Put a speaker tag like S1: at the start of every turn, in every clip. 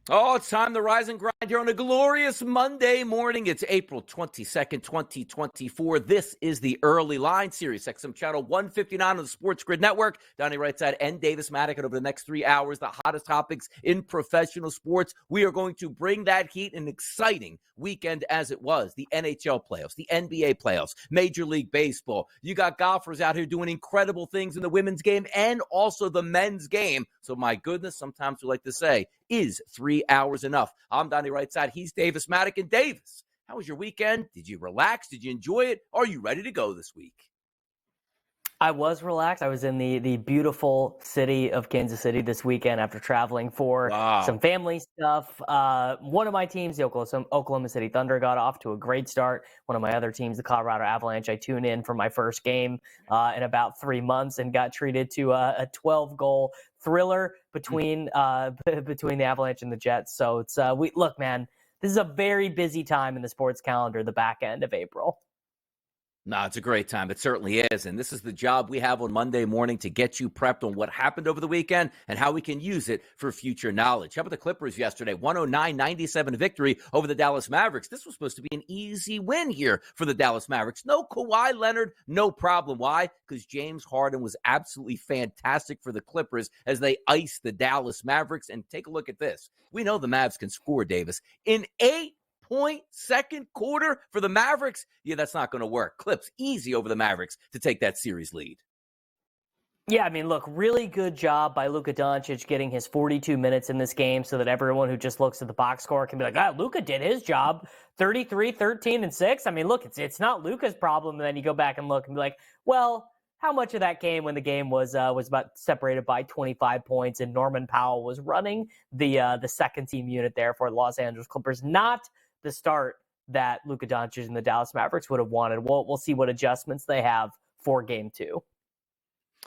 S1: Oh, it's time to rise and grind here on a glorious Monday morning. It's April 22nd, 2024. This is the Early Line Series, XM Channel 159 on the Sports Grid Network. Donnie Rightside and Davis Mattek. And over the next 3 hours, the hottest topics in professional sports. We are going to bring that heat, an exciting weekend as it was. The NHL playoffs, the NBA playoffs, Major League Baseball. You got golfers out here doing incredible things in the women's game and also the men's game. So my goodness, sometimes we like to say, is 3 hours enough? I'm Donnie Rightside. He's Davis Mattek. And Davis, how was your weekend? Did you relax? Did you enjoy it? Are you ready to go this week?
S2: I was relaxed. I was in the beautiful city of Kansas City this weekend after traveling for some family stuff. One of my teams, the Oklahoma City Thunder, got off to a great start. One of my other teams, the Colorado Avalanche, I tuned in for my first game in about 3 months and got treated to a 12-goal thriller between the Avalanche and the Jets. So it's look, man, this is a very busy time in the sports calendar, the back end of April.
S1: No, it's a great time. It certainly is. And this is the job we have on Monday morning to get you prepped on what happened over the weekend and how we can use it for future knowledge. How about the Clippers yesterday? 109-97 victory over the Dallas Mavericks. This was supposed to be an easy win here for the Dallas Mavericks. No Kawhi Leonard, no problem. Why? Because James Harden was absolutely fantastic for the Clippers as they iced the Dallas Mavericks. And take a look at this. We know the Mavs can score, Davis. In 8-point second quarter for the Mavericks? Yeah, that's not going to work. Clips easy over the Mavericks to take that series lead.
S2: Yeah, I mean, look, really good job by Luka Doncic getting his 42 minutes in this game so that everyone who just looks at the box score can be like, Luka did his job, 33, 13, and 6. I mean, look, it's not Luka's problem. And then you go back and look and be like, well, how much of that game when the game was about separated by 25 points and Norman Powell was running the second team unit there for the Los Angeles Clippers? Not the start that Luka Doncic and the Dallas Mavericks would have wanted. We'll see what adjustments they have for game 2.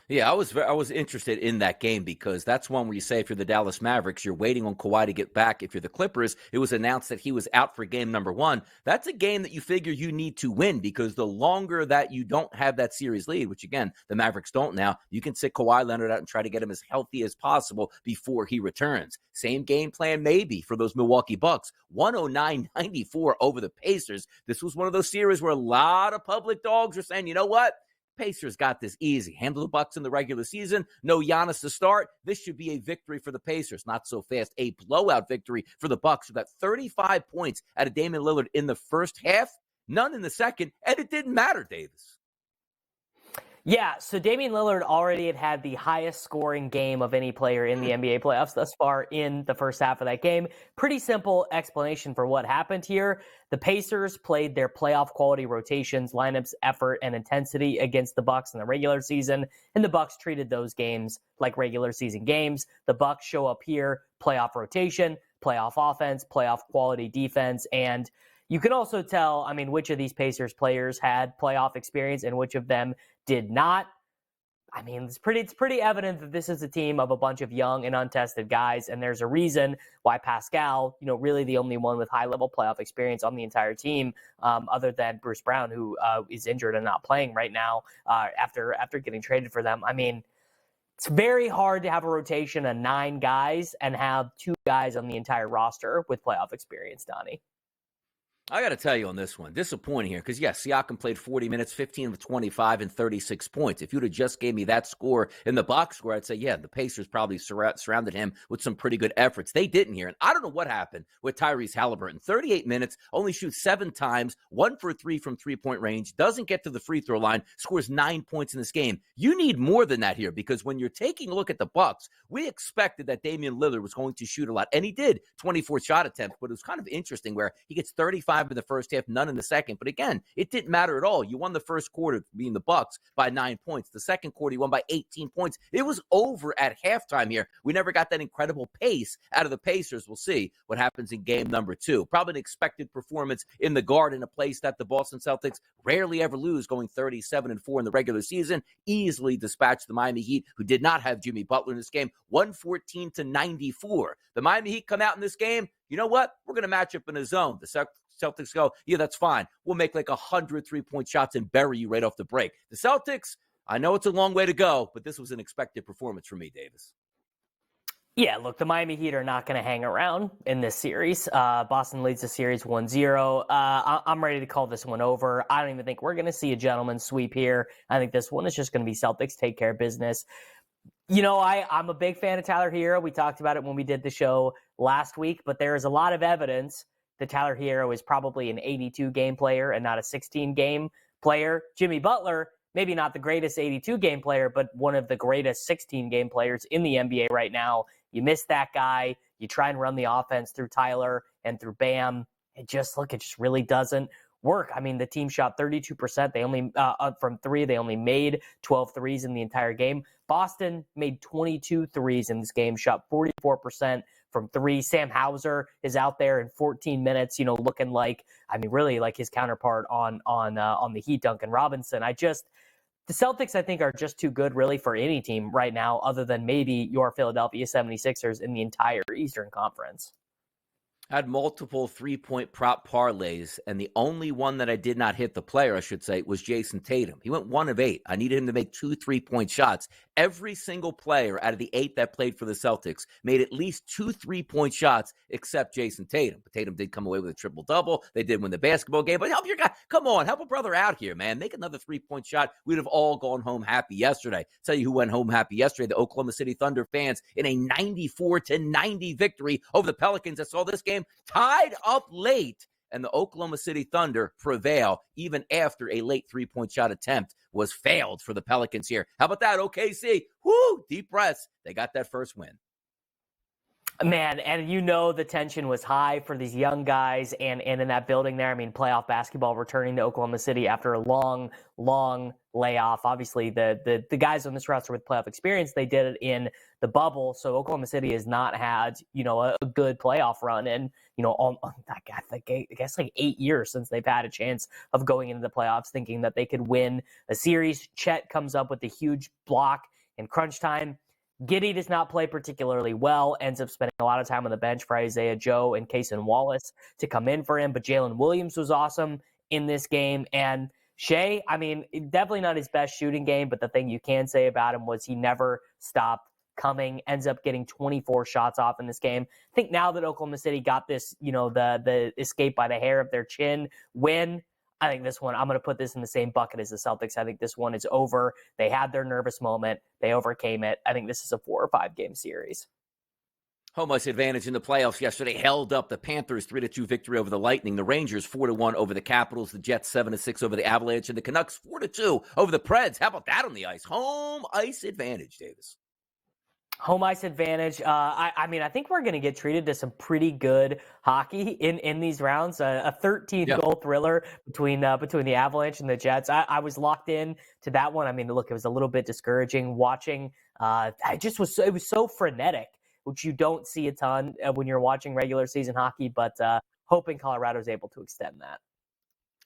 S1: Yeah, I was interested in that game because that's one where you say if you're the Dallas Mavericks, you're waiting on Kawhi to get back. If you're the Clippers, it was announced that he was out for game number 1. That's a game that you figure you need to win because the longer that you don't have that series lead, which again, the Mavericks don't now, you can sit Kawhi Leonard out and try to get him as healthy as possible before he returns. Same game plan maybe for those Milwaukee Bucks. 109-94 over the Pacers. This was one of those series where a lot of public dogs are saying, you know what? Pacers got this easy. Handle the Bucks in the regular season. No Giannis to start. This should be a victory for the Pacers. Not so fast. A blowout victory for the Bucks, who got 35 points out of Damian Lillard in the first half, none in the second, and it didn't matter, Davis.
S2: Yeah, so Damian Lillard already had the highest scoring game of any player in the NBA playoffs thus far in the first half of that game. Pretty simple explanation for what happened here. The Pacers played their playoff quality rotations, lineups, effort, and intensity against the Bucks in the regular season, and the Bucks treated those games like regular season games. The Bucks show up here, playoff rotation, playoff offense, playoff quality defense, and you can also tell, I mean, which of these Pacers players had playoff experience and which of them did not. I mean, it's pretty evident that this is a team of a bunch of young and untested guys, and there's a reason why Pascal, really the only one with high-level playoff experience on the entire team, other than Bruce Brown, who is injured and not playing right now after getting traded for them. I mean, it's very hard to have a rotation of 9 guys and have 2 guys on the entire roster with playoff experience, Donnie.
S1: I got to tell you on this one, disappointing here because, yes, Siakam played 40 minutes, 15 of 25, and 36 points. If you'd have just gave me that score in the box score, I'd say, yeah, the Pacers probably surrounded him with some pretty good efforts. They didn't here, and I don't know what happened with Tyrese Halliburton. 38 minutes, only shoots 7 times, 1 for 3 from three-point range, doesn't get to the free throw line, scores 9 points in this game. You need more than that here because when you're taking a look at the Bucks, we expected that Damian Lillard was going to shoot a lot, and he did, 24 shot attempts, but it was kind of interesting where he gets 35 in the first half, none in the second. But again, it didn't matter at all. You won the first quarter, being the Bucks, by 9 points. The second quarter, you won by 18 points. It was over at halftime here. We never got that incredible pace out of the Pacers. We'll see what happens in game number 2. Probably an expected performance in the Garden, a place that the Boston Celtics rarely ever lose, going 37-4 in the regular season. Easily dispatched the Miami Heat, who did not have Jimmy Butler in this game, 114-94. The Miami Heat come out in this game. You know what? We're going to match up in a zone. The Celtics go, yeah, that's fine. We'll make like 100 3-point shots and bury you right off the break. The Celtics, I know it's a long way to go, but this was an expected performance for me, Davis.
S2: Yeah, look, the Miami Heat are not going to hang around in this series. Boston leads the series 1-0. I'm ready to call this one over. I don't even think we're going to see a gentleman's sweep here. I think this one is just going to be Celtics take care of business. You know, I'm a big fan of Tyler Hero. We talked about it when we did the show last week, but there is a lot of evidence that Tyler Hero is probably an 82-game player and not a 16-game player. Jimmy Butler, maybe not the greatest 82-game player, but one of the greatest 16-game players in the NBA right now. You miss that guy. You try and run the offense through Tyler and through Bam. It just really doesn't work. I mean, the team shot 32%. They only from three. They only made 12 threes in the entire game. Boston made 22 threes in this game, shot 44% from three. Sam Hauser is out there in 14 minutes, looking like, really like his counterpart on the Heat, Duncan Robinson. The Celtics, I think, are just too good, really, for any team right now, other than maybe your Philadelphia 76ers in the entire Eastern Conference.
S1: I had multiple three-point prop parlays, and the only one that I did not hit, the player, I should say, was Jason Tatum. He went 1 of 8. I needed him to make 2 3-point shots. Every single player out of the 8 that played for the Celtics made at least 2 3-point shots except Jason Tatum. But Tatum did come away with a triple-double. They did win the basketball game. But help your guy. Come on, help a brother out here, man. Make another 3-point shot. We'd have all gone home happy yesterday. Tell you who went home happy yesterday, the Oklahoma City Thunder fans in a 94-90 victory over the Pelicans that saw this game tied up late, and the Oklahoma City Thunder prevail even after a late 3-point shot attempt was failed for the Pelicans here. How about that, OKC? Woo! Deep breaths. They got that first win.
S2: Man, and the tension was high for these young guys and in that building there. Playoff basketball returning to Oklahoma City after a long, long layoff. Obviously, the guys on this roster with playoff experience, they did it in the bubble. So Oklahoma City has not had, a good playoff run in, I guess like 8 years since they've had a chance of going into the playoffs, thinking that they could win a series. Chet comes up with a huge block in crunch time. Giddey does not play particularly well, ends up spending a lot of time on the bench for Isaiah Joe and Kaysen Wallace to come in for him. But Jalen Williams was awesome in this game. And Shea, definitely not his best shooting game, but the thing you can say about him was he never stopped coming, ends up getting 24 shots off in this game. I think now that Oklahoma City got this, the escape by the hair of their chin win, I think this one, I'm going to put this in the same bucket as the Celtics. I think this one is over. They had their nervous moment. They overcame it. I think this is a 4 or 5 game series.
S1: Home ice advantage in the playoffs yesterday held up. The Panthers 3-2 victory over the Lightning. The Rangers 4-1 over the Capitals. The Jets 7-6 over the Avalanche. And the Canucks 4-2 over the Preds. How about that on the ice? Home ice advantage, Davis.
S2: Home ice advantage. I think we're going to get treated to some pretty good hockey in these rounds. A 13-goal thriller between the Avalanche and the Jets. I was locked in to that one. Look, it was a little bit discouraging watching. It was so frenetic, which you don't see a ton when you're watching regular season hockey. But hoping Colorado's able to extend that.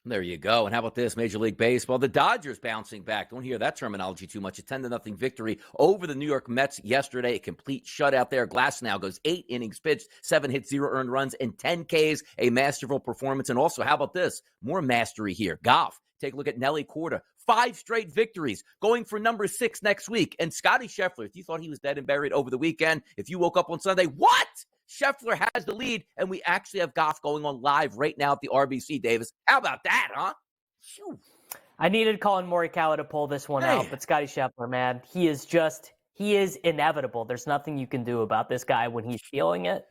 S1: There you go. And how about this? Major League Baseball. The Dodgers bouncing back. Don't hear that terminology too much. A 10-0 victory over the New York Mets yesterday. A complete shutout there. Glasnow goes 8 innings pitched, 7 hits, 0 earned runs, and 10 Ks. A masterful performance. And also, how about this? More mastery here. Golf. Take a look at Nelly Korda. 5 straight victories, going for number 6 next week. And Scotty Scheffler, if you thought he was dead and buried over the weekend, if you woke up on Sunday, what? Scheffler has the lead, and we actually have golf going on live right now at the RBC, Davis. How about that, huh? Phew.
S2: I needed Colin Morikawa to pull this one out, but Scotty Scheffler, man, he is inevitable. There's nothing you can do about this guy when he's feeling it.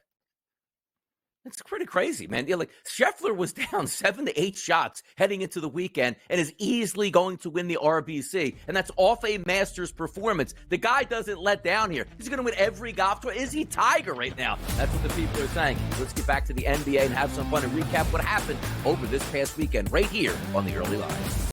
S1: It's pretty crazy, man. Yeah, like Scheffler was down 7 to 8 shots heading into the weekend and is easily going to win the RBC. And that's off a Masters performance. The guy doesn't let down here. He's going to win every golf tour. Is he Tiger right now? That's what the people are saying. Let's get back to the NBA and have some fun and recap what happened over this past weekend right here on the Early Line.